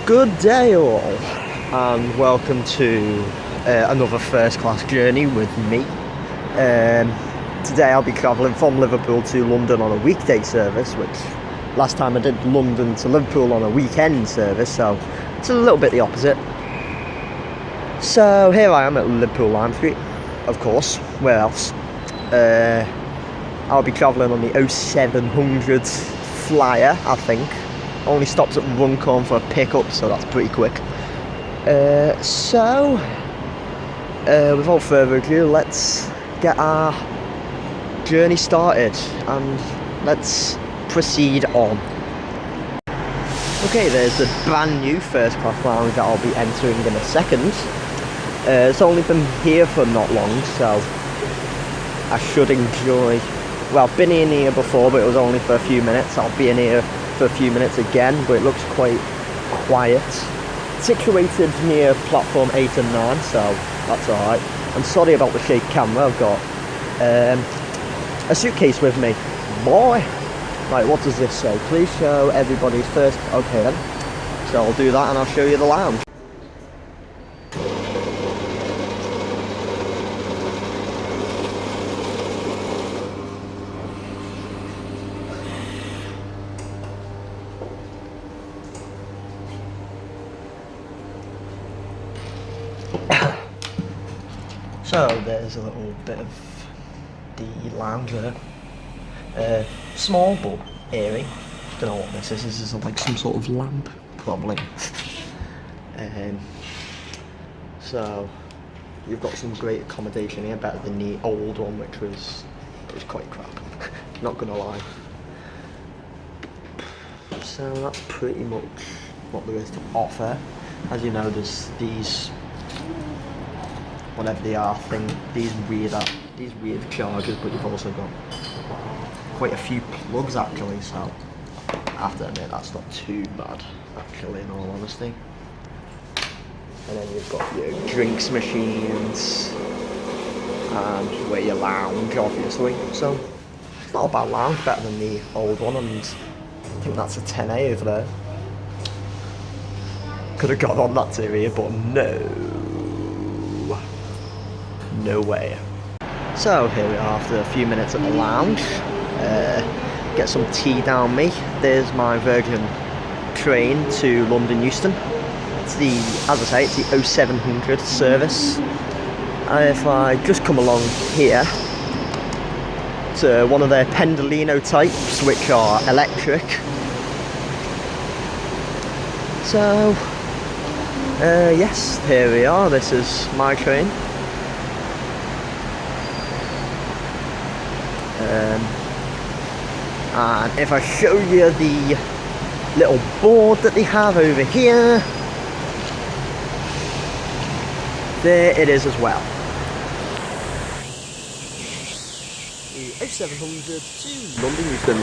Good day all, and welcome to another first class journey with me. Today I'll be travelling from Liverpool to London on a weekday service, which last time I did London to Liverpool on a weekend service, so it's a little bit the opposite. So here I am at Liverpool Lime Street, of course, where else? I'll be travelling on the 0700 flyer, I think. Only stops at Runcorn for a pickup, so that's pretty quick. Without further ado, let's get our journey started and let's proceed on. Okay, there's the brand new first class lounge that I'll be entering in a second. It's only been here for not long, so I should enjoy. Well, I've been in here before, but it was only for a few minutes. I'll be in here for a few minutes again, but it looks quite quiet. Situated near platform 8 and 9, so that's alright. I'm sorry about the shake camera. I've got a suitcase with me. Boy! Right, what does this say? Please show everybody's first. Okay then. So I'll do that and I'll show you the lounge. So there's a little bit of the lounge there. Small but airy. Don't know what this is. This is like some sort of lamp, probably. So you've got some great accommodation here, better than the old one, which was quite crap. Not gonna lie. So that's pretty much what there is to offer. As you know, there's these, whatever they are, these weird chargers, but you've also got quite a few plugs actually, so I have to admit that's not too bad actually, in all honesty. And then you've got your drinks machines and where you lounge, obviously, so it's not a bad lounge, better than the old one, and I think that's a 10A over there. Could have got on that too here, but no way. So here we are after a few minutes at the lounge. Get some tea down me. There's my Virgin train to London Euston. It's the, as I say, it's the 0700 service. If I just come along here to one of their Pendolino types, which are electric. So yes, here we are. This is my train. And if I show you the little board that they have over here, there it is as well. The 0700 to London Euston.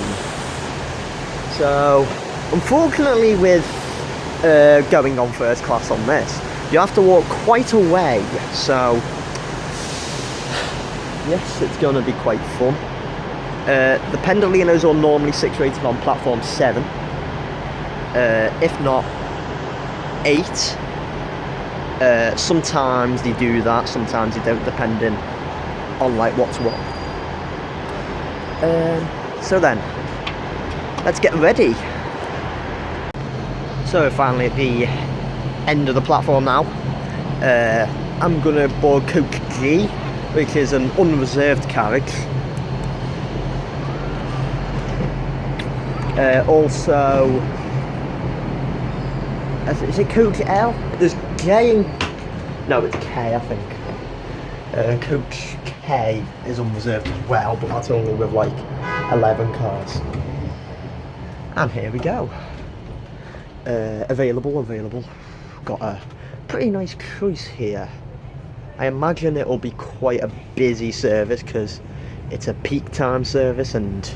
So, unfortunately with going on first class on this, you have to walk quite a way, so yes, it's going to be quite fun. The Pendolinos are normally situated on platform 7, if not 8. Sometimes they do that, sometimes they don't, depending on like what's what. So then, let's get ready. So finally at the end of the platform now, I'm going to board Coach G, which is an unreserved carriage. Also, is it Coach L? There's J and... no, it's K, I think. Coach K is unreserved as well, but that's only with like 11 cars. And here we go. Available. Got a pretty nice choice here. I imagine it'll be quite a busy service because it's a peak time service, and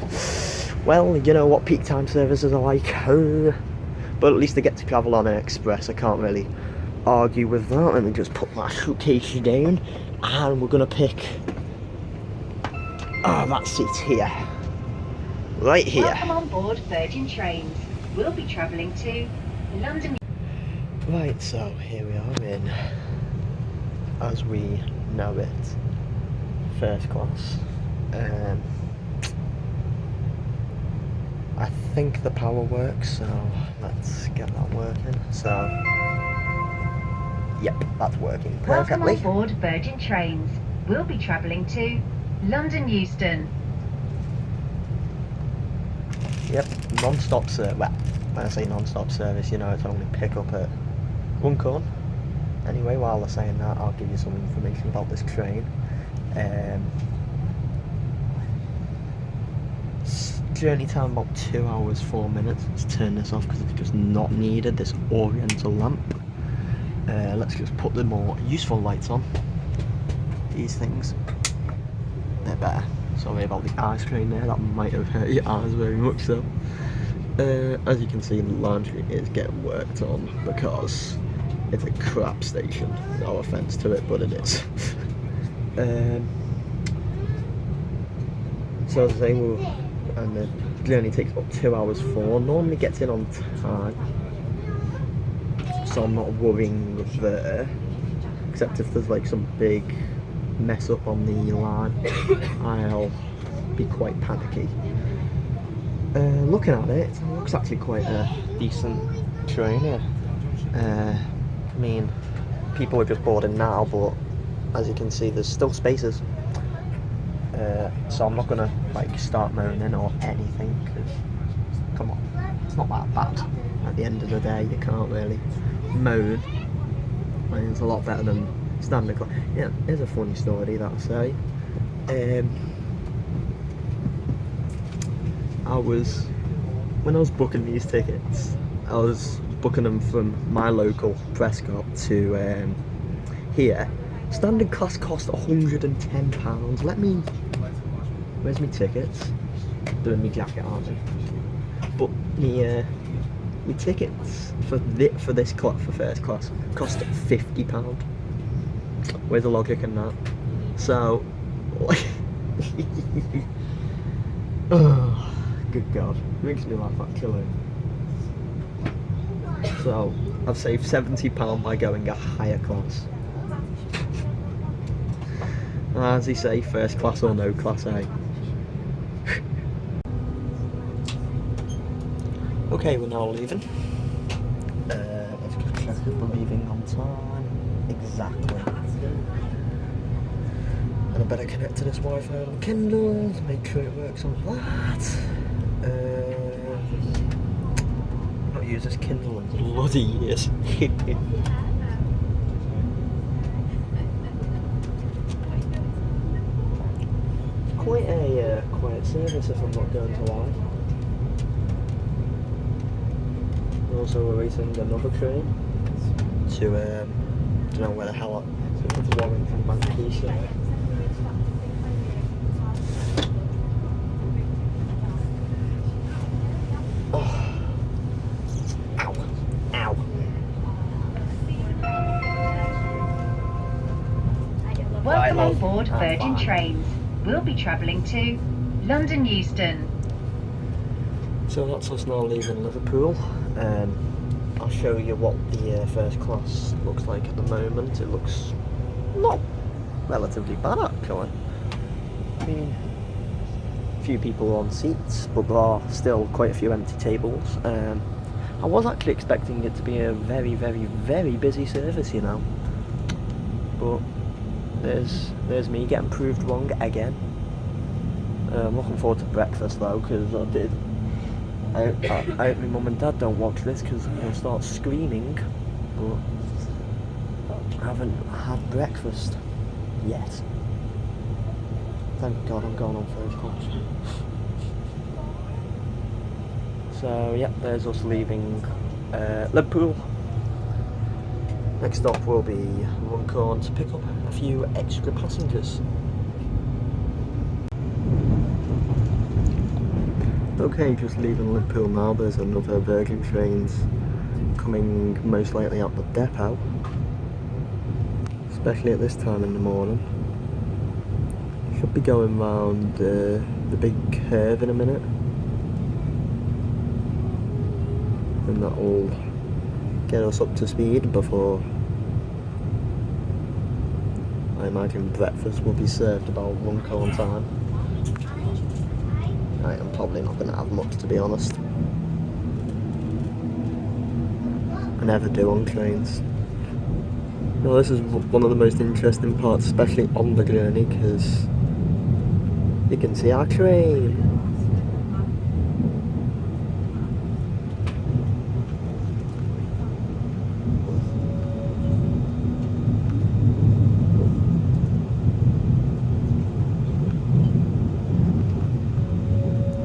well, you know what peak time services are like. But at least I get to travel on an express. I can't really argue with that. Let me just put my suitcase down, and we're gonna pick that seat here, right here. Welcome on board Virgin Trains. We'll be travelling to London. Right, so here we are in, as we know it, first class. I think the power works, so let's get that working. So, yep, that's working perfectly. Welcome on board Virgin Trains. We'll be travelling to London Euston. Yep, non-stop service. Well, when I say non-stop service, you know, it's only pick up at Runcorn. Anyway, while they're saying that, I'll give you some information about this train. Journey time about 2 hours 4 minutes. Let's turn this off because it's just not needed, this oriental lamp. Let's just put the more useful lights on. These things, they're better. Sorry about the eye strain there, that might have hurt your eyes very much so. As you can see, the Lime Street is getting worked on because it's a crap station. No offence to it, but it is. So as I say, and the journey takes about 2 hours 4. Normally gets in on time, so I'm not worrying there. Except if there's like some big mess up on the line, I'll be quite panicky. Looking at it, it looks actually quite a decent train here. I mean, people are just boarding now, but as you can see, there's still spaces. So I'm not gonna like start moaning or anything, because come on, it's not that bad. At the end of the day, you can't really moan. I mean, it's a lot better than standard class. Yeah, here's a funny story that I say. When I was booking these tickets, I was booking them from my local Prescott to here. Standard class cost £110. Where's my tickets? They're in my jacket, aren't they? But my tickets for first class cost £50. Where's the logic in that? So, oh, good God, makes me laugh at killing. So I've saved £70 by going a higher class. As they say, first class or no class, eh? Okay, we're now leaving. Let's just check if we're leaving on time. Exactly. And I better connect to this Wi-Fi on Kindle to make sure it works on that. I've not used this Kindle in bloody years. Quite a quiet service, if I'm not going to lie. We're also awaiting another train to don't know where the hell to Warrington Manchester. Oh. Ow. Ow. Welcome on board Virgin Trains. We'll be travelling to London Euston. So that's us now leaving Liverpool. I'll show you what the first class looks like at the moment. It looks not relatively bad actually. I mean, a few people on seats, but there are still quite a few empty tables. I was actually expecting it to be a very, very, very busy service, you know. But there's me getting proved wrong again. I'm looking forward to breakfast though, because I hope my mum and dad don't watch this because they'll start screaming. But I haven't had breakfast yet. Thank God I'm going on first class. So yeah, there's us leaving Liverpool. Next stop will be Runcorn to pick up a few extra passengers. Okay, just leaving Liverpool now. There's another Virgin Trains coming most likely out the depot, especially at this time in the morning. Should be going round the big curve in a minute, and that'll get us up to speed before I imagine breakfast will be served about Runcorn time. I'm probably not going to have much, to be honest. I never do on trains. Well, this is one of the most interesting parts, especially on the journey, because you can see our train.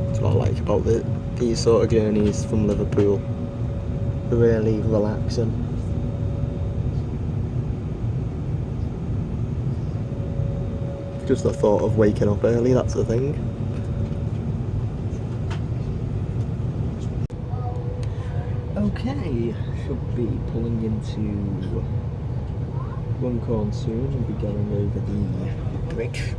That's what I like about these sort of journeys from Liverpool. They're really relaxing. Just the thought of waking up early, that's the thing. Okay, should be pulling into Runcorn soon and be going over the bridge.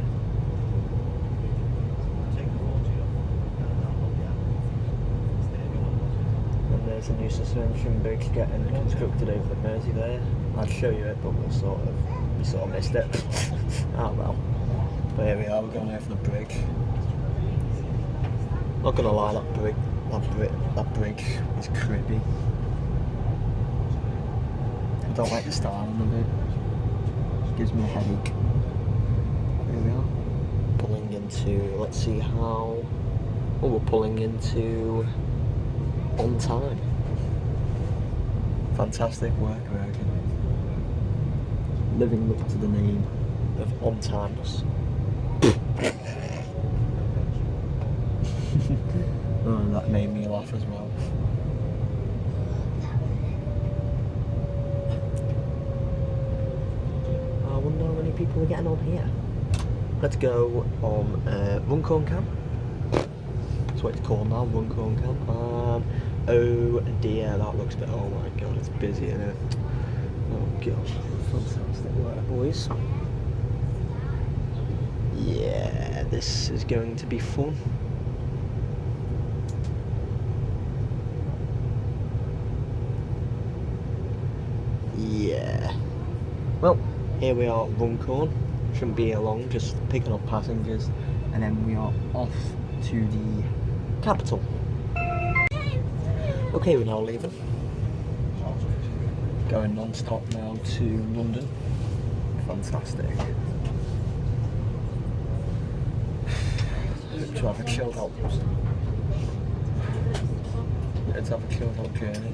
And there's a new suspension bridge getting constructed over the Mersey there. I'd show you it, but we sort of missed it. Oh well. But here we are, we're going over the bridge. Not gonna lie, that bridge is creepy. I don't like the style of it. It gives me a headache. Here we are. Pulling into, let's see how... Oh, we're pulling into on time. Fantastic work, Virgin. Living up to the name of on timeness. Oh, that made me laugh as well. I wonder how many people are getting on here. Let's go on Runcorn Camp. That's what it's called now, Runcorn Camp. Oh dear, that looks bit. Oh my god, it's busy, isn't it? Oh god, fantastic work, boys. Yeah, this is going to be fun. Yeah. Well, here we are at Runcorn. Shouldn't be here long, just picking up passengers, and then we are off to the capital. Okay, we're now leaving. Going non-stop now to London. Fantastic. To have a chilled out. Let's have a chilled out journey.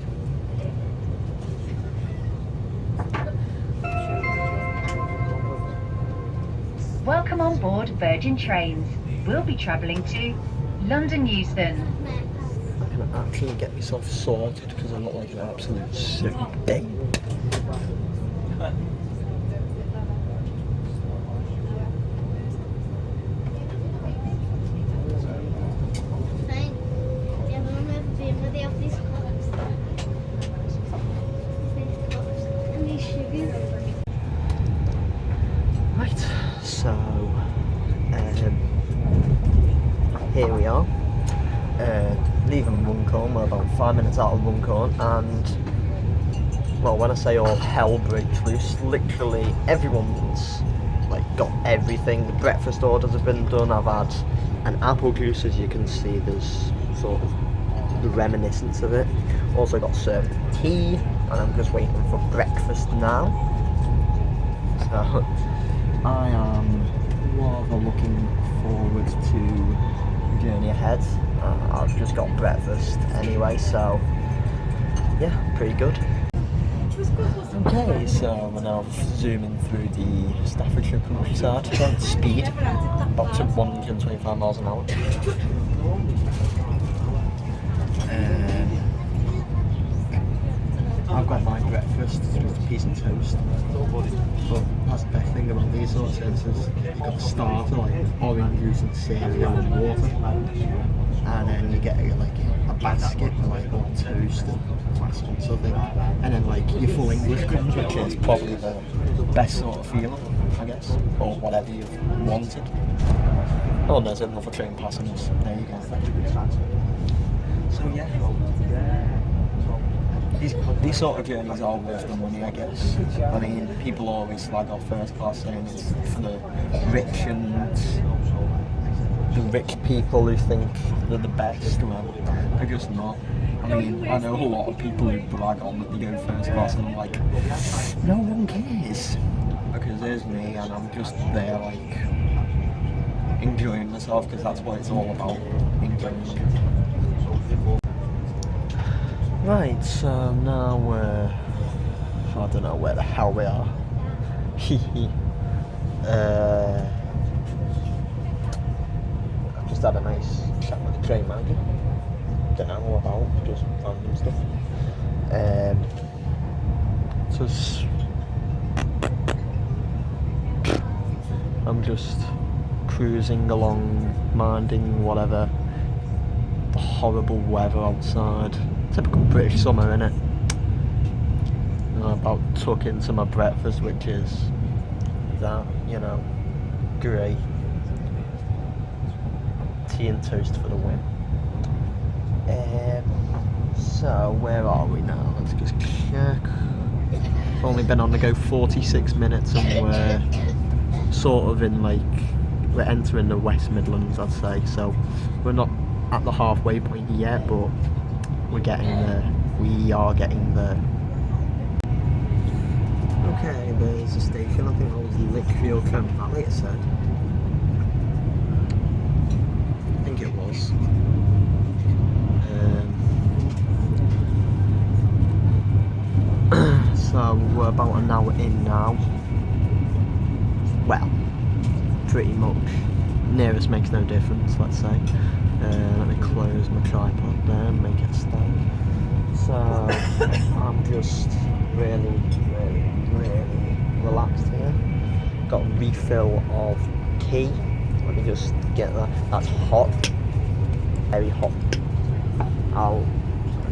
Welcome on board Virgin Trains. We'll be travelling to London Euston. I can actually get myself sorted because I look like an absolute sick day. Right, so here we are, leaving Runcorn. We're about 5 minutes out of Runcorn, and well, when I say all hell breaks loose, literally everyone's like got everything. The breakfast orders have been done. I've had an apple juice, as you can see. There's sort of the reminiscence of it. Also got served tea, and I'm just waiting for breakfast now. So I am rather looking forward to the journey ahead. I've just got breakfast anyway, so yeah, pretty good. Okay, so we're now zooming through the Staffordshire countryside at speed, about 125 miles an hour. I've got my breakfast, it's just a piece of toast. But that's the best thing about these sort of services. You've got a starter like orange juice and cereal and water. And then you get like a basket with like all toast and some sort of thing. And then like your full English comes, which is probably the best sort of feeling, I guess. Or whatever you've wanted. Oh, there's another train passing us. There you go. So yeah. these sort of journeys are worth the money, I guess. I mean, people always slag off first class saying it's for the rich and the rich people who think they're the best. Well, they're just not. I mean, I know a lot of people who brag on that they go first class and I'm like, no one cares. Because there's me and I'm just there like enjoying myself because that's what it's all about, enjoying. Right, so now we're, I don't know where the hell we are. I've just had a nice chat with the train manager. Don't know about, just random stuff. I'm just cruising along, minding whatever the horrible weather outside. Typical British summer, innit? I'm about tuck into my breakfast, which is that, you know, great. Tea and toast for the win. So where are we now? Let's just check. We've only been on the go 46 minutes and we're sort of in like, we're entering the West Midlands, I'd say. So we're not at the halfway point yet, but we're getting there. We are getting there. Okay, there's a station. I think that was Lichfield Trent Valley, it said. I think it was. So we're about an hour in now. Well, pretty much. Nearest makes no difference, let's say. Let me close my tripod there and make it stand. So I'm just really relaxed here. Got a refill of tea. Let me just get that. That's hot. Very hot. I'll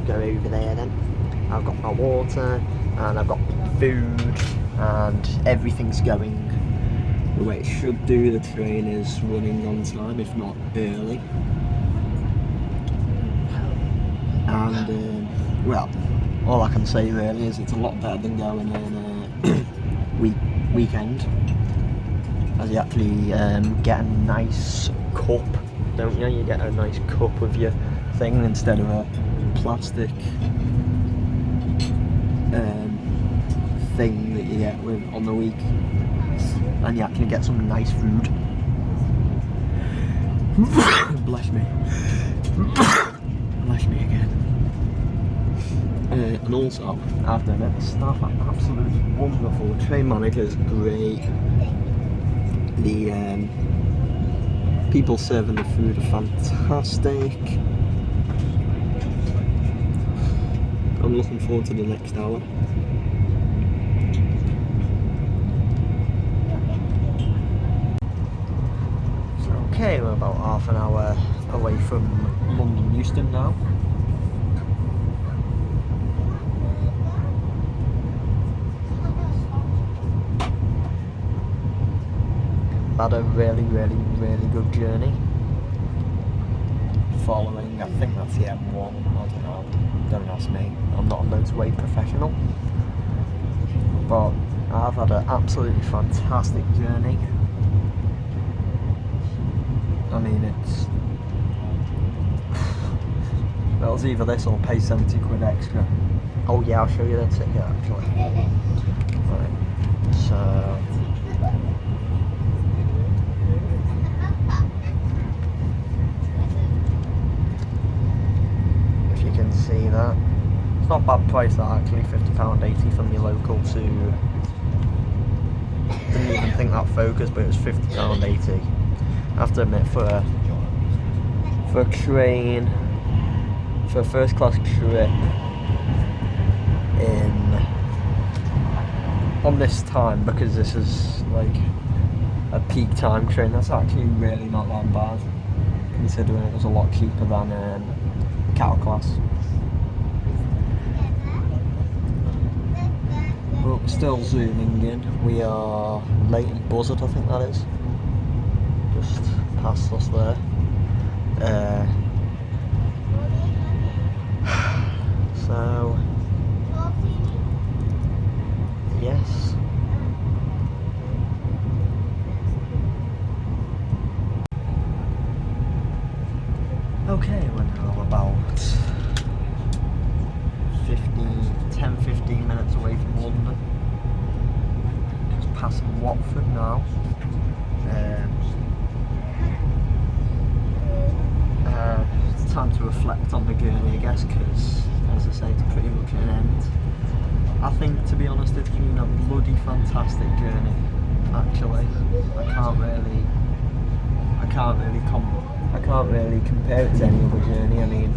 go over there then. I've got my water and I've got food and everything's going the way it should do. The train is running on time, if not early. And well, all I can say really is it's a lot better than going in weekend, as you actually get a nice cup, don't you? You get a nice cup of your thing instead of a plastic thing that you get with on the week, and you actually get some nice food. Bless me. Bless me again. And also, I have to admit, the staff are absolutely wonderful. The train manager's great. The people serving the food are fantastic. I'm looking forward to the next hour. Okay, we're about half an hour away from London Euston now. Had a really good journey. Following, I think that's the M1, I don't know, don't ask me, I'm not a motorway professional. But I've had an absolutely fantastic journey. I mean, it's, well, it's either this or pay 70 quid extra. Oh yeah, I'll show you the ticket actually. Right, so see that. It's not a bad price that actually, £50.80 from your local to, didn't even think that Focus, but it was £50.80. I have to admit, for a train, for a first class trip on this time, because this is like a peak time train, that's actually really not that bad, considering it was a lot cheaper than cattle class. But we're still zooming in. We are Leighton Buzzard, I think that is. Just past us there. So 10-15 minutes away from London. Just passing Watford now. It's time to reflect on the journey, I guess, because, as I say, it's pretty much an end. I think, to be honest, it's been a bloody fantastic journey. Actually, I can't really compare it to any other journey. I mean,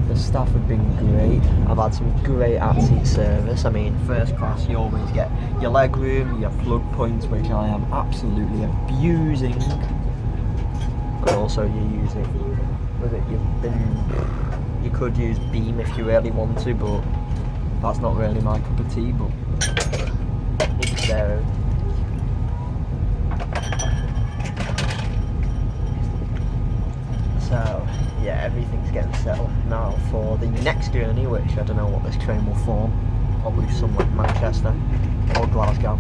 the staff have been great. I've had some great at-seat service. I mean, first class, you always get your leg room, your plug points, which I am absolutely abusing. But also, you're using, you could use Beam if you really want to, but that's not really my cup of tea. But it's there. So, yeah, everything's getting settled now for the next journey, which I don't know what this train will form. Probably somewhere in Manchester or Glasgow.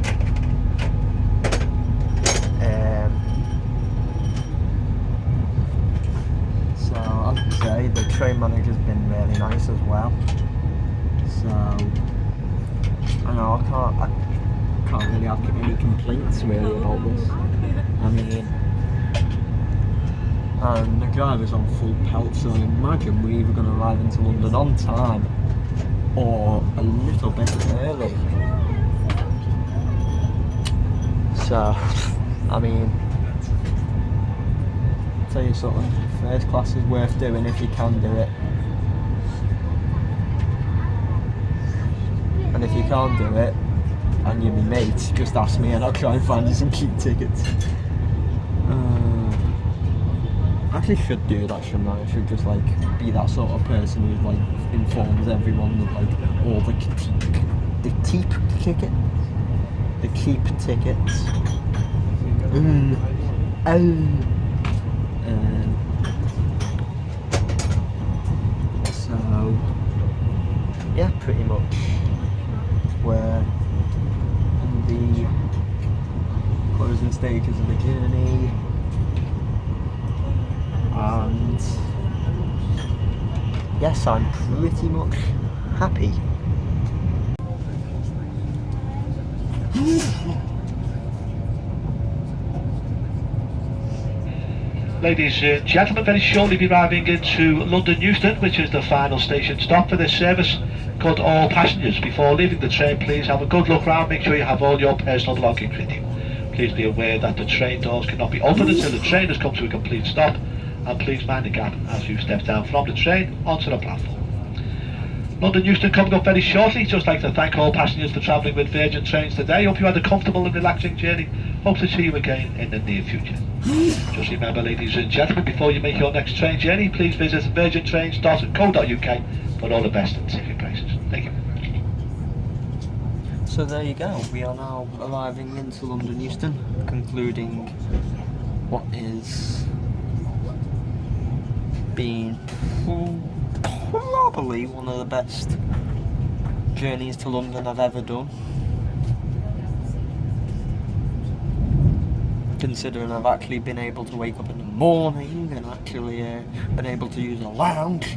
So, as I say, the train manager's been really nice as well. So, I know I can't really have any complaints really about this. I mean, and the driver's on full pelt, so I imagine we're either going to arrive into London on time or a little bit early. So, I mean, I'll tell you something, first class is worth doing if you can do it. And if you can't do it, and you're my mate, just ask me and I'll try and find you some cheap tickets. I actually should do that, shouldn't I? I should just like be that sort of person who like informs everyone of like all the keep tickets. So yeah, pretty much we're in the closing stages of the journey. And yes, I'm pretty much happy. Ladies and gentlemen, very shortly be arriving into London Euston, which is the final station stop for this service. Could all passengers, before leaving the train, please have a good look round, make sure you have all your personal belongings with you. Please be aware that the train doors cannot be opened until the train has come to a complete stop, and please mind the gap as you step down from the train onto the platform. London Euston coming up very shortly. Just like to thank all passengers for travelling with Virgin Trains today. Hope you had a comfortable and relaxing journey. Hope to see you again in the near future. Just remember, ladies and gentlemen, before you make your next train journey, please visit virgintrains.co.uk for all the best and safest prices. Thank you. So there you go, we are now arriving into London Euston, concluding what is being probably one of the best journeys to London I've ever done. Considering I've actually been able to wake up in the morning and actually been able to use a lounge,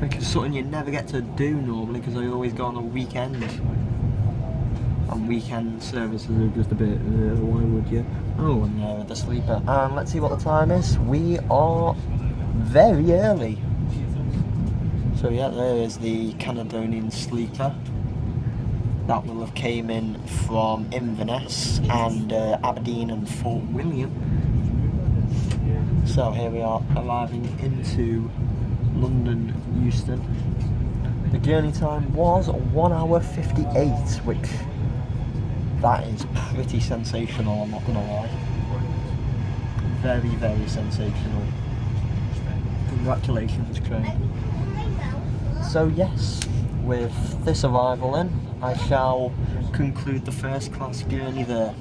which is something you never get to do normally because I always go on a weekend. And weekend services are just a bit, why would you? Oh, and the sleeper. And let's see what the time is. We are very early. So yeah, there is the Caledonian sleeper. That will have came in from Inverness and Aberdeen and Fort William. So here we are arriving into London Euston. The journey time was 1 hour 58, which that is pretty sensational, I'm not gonna lie. Very, very sensational. Congratulations, train. So yes, with this arrival in, I shall conclude the first class journey there.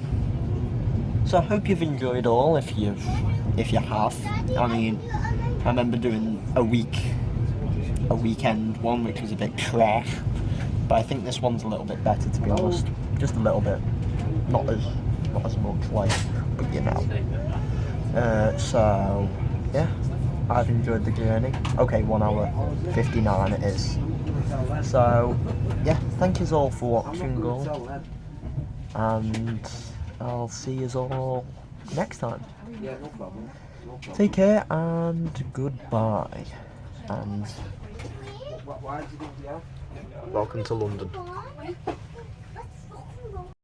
So I hope you've enjoyed all, if you have. I mean, I remember doing a weekend one which was a bit trash, but I think this one's a little bit better, to be honest. Just a little bit, not as much like, but you know. So yeah, I've enjoyed the journey. Okay, 1 hour 59 it is. So, yeah, thank you all for watching, all. And I'll see you all next time. Take care and goodbye. And welcome to London.